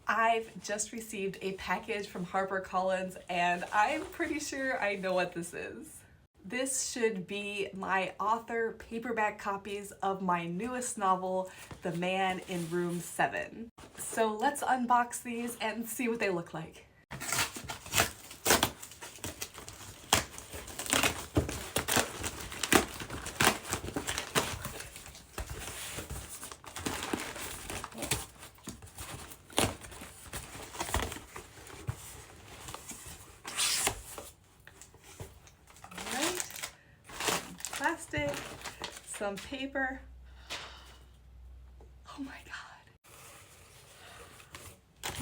I've just received a package from HarperCollins and I'm pretty sure I know what this is. This should be my author paperback copies of my newest novel, The Man in Room 7. So let's unbox these and see what they look like. Plastic, some paper. Oh my god.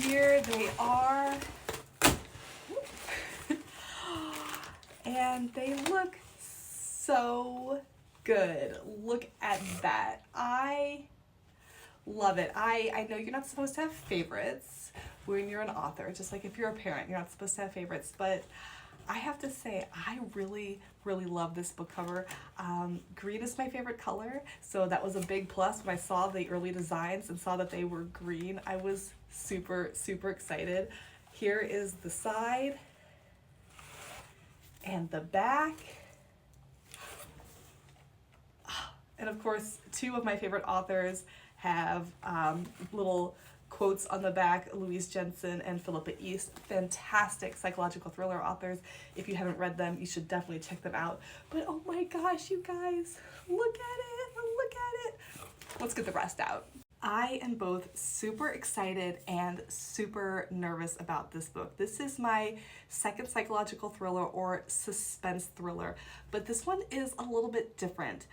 Here they are. And they look so good. Look at that. I love it. I know you're not supposed to have favorites when you're an author, just like if you're a parent, you're not supposed to have favorites, but I have to say, I really love this book cover. Green is my favorite color, so that was a big plus when I saw the early designs and saw that they were green. I was super excited. Here is the side and the back. And of course, two of my favorite authors have little quotes on the back, Louise Jensen and Philippa East. Fantastic psychological thriller authors. If you haven't read them, you should definitely check them out. But oh my gosh, you guys, look at it, look at it. Let's get the rest out. I am both super excited and super nervous about this book. This is my second psychological thriller or suspense thriller, but this one is a little bit different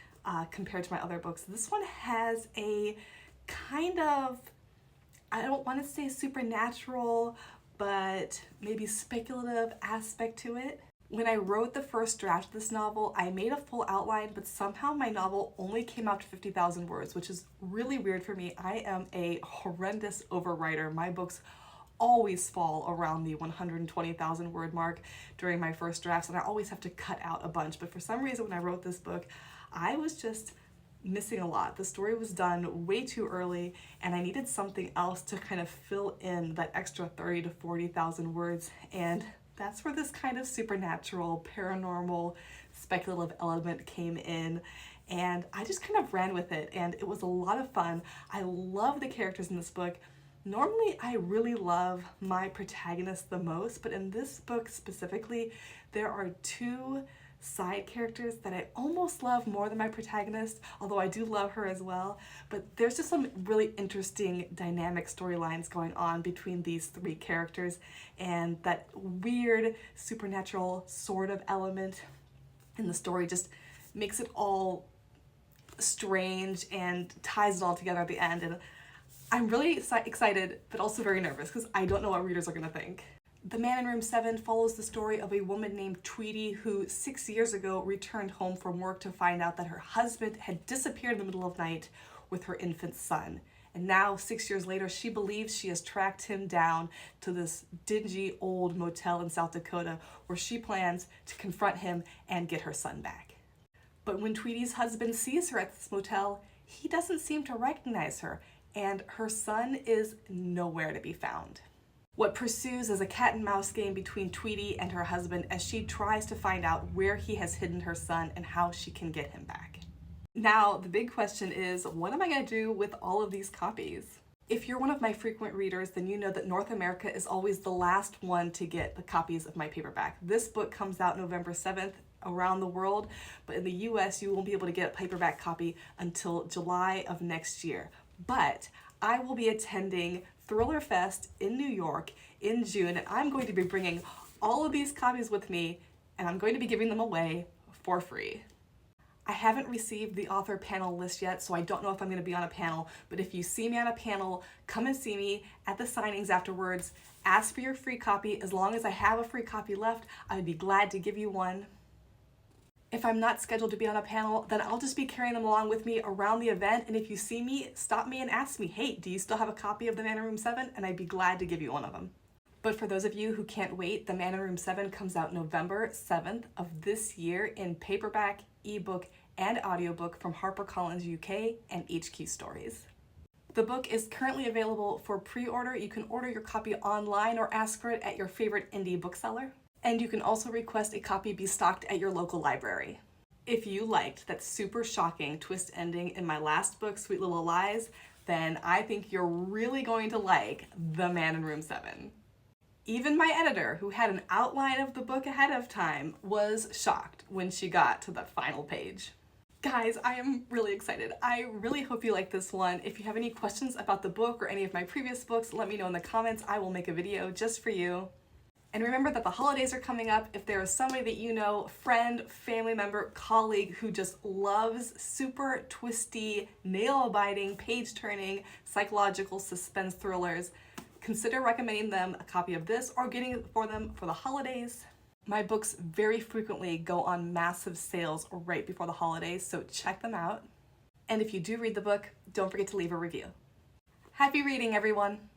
compared to my other books. This one has a kind of, I don't want to say supernatural, but maybe speculative aspect to it. When I wrote the first draft of this novel, I made a full outline, but somehow my novel only came out to 50,000 words, which is really weird for me. I am a horrendous overwriter. My books always fall around the 120,000 word mark during my first drafts, and I always have to cut out a bunch. But for some reason, when I wrote this book, I was just missing a lot. The story was done way too early and I needed something else to kind of fill in that extra 30 to 40,000 words, and that's where this kind of supernatural, paranormal, speculative element came in, and I just kind of ran with it and it was a lot of fun. I love the characters in this book. Normally I really love my protagonist the most, but in this book specifically there are two side characters that I almost love more than my protagonist, although I do love her as well. But there's just some really interesting dynamic storylines going on between these three characters, and that weird supernatural sort of element in the story just makes it all strange and ties it all together at the end. And I'm really excited, but also very nervous because I don't know what readers are going to think. The Man in Room 7 follows the story of a woman named Tweety who 6 years ago returned home from work to find out that her husband had disappeared in the middle of the night with her infant son. And now, 6 years later, she believes she has tracked him down to this dingy old motel in South Dakota where she plans to confront him and get her son back. But when Tweety's husband sees her at this motel, he doesn't seem to recognize her, and her son is nowhere to be found. What pursues is a cat and mouse game between Tweety and her husband as she tries to find out where he has hidden her son and how she can get him back. Now, the big question is, what am I going to do with all of these copies? If you're one of my frequent readers, then you know that North America is always the last one to get the copies of my paperback. This book comes out November 7th around the world, but in the US you won't be able to get a paperback copy until July of next year. But I will be attending Thriller Fest in New York in June, and I'm going to be bringing all of these copies with me, and I'm going to be giving them away for free. I haven't received the author panel list yet, so I don't know if I'm going to be on a panel, but if you see me on a panel, come and see me at the signings afterwards. Ask for your free copy. As long as I have a free copy left, I'd be glad to give you one. If I'm not scheduled to be on a panel, then I'll just be carrying them along with me around the event, and if you see me, stop me and ask me, hey, do you still have a copy of The Man in Room 7? And I'd be glad to give you one of them. But for those of you who can't wait, The Man in Room 7 comes out November 7th of this year in paperback, ebook, and audiobook from HarperCollins UK and HQ Stories. The book is currently available for pre-order. You can order your copy online or ask for it at your favorite indie bookseller. And you can also request a copy be stocked at your local library. If you liked that super shocking twist ending in my last book, Sweet Little Lies, then I think you're really going to like The Man in Room 7. Even my editor, who had an outline of the book ahead of time, was shocked when she got to the final page. Guys, I am really excited. I really hope you like this one. If you have any questions about the book or any of my previous books, let me know in the comments. I will make a video just for you. And remember that the holidays are coming up. If there is somebody that you know, friend, family member, colleague who just loves super twisty, nail-biting, page-turning, psychological suspense thrillers, consider recommending them a copy of this or getting it for them for the holidays. My books very frequently go on massive sales right before the holidays, so check them out. And if you do read the book, don't forget to leave a review. Happy reading, everyone!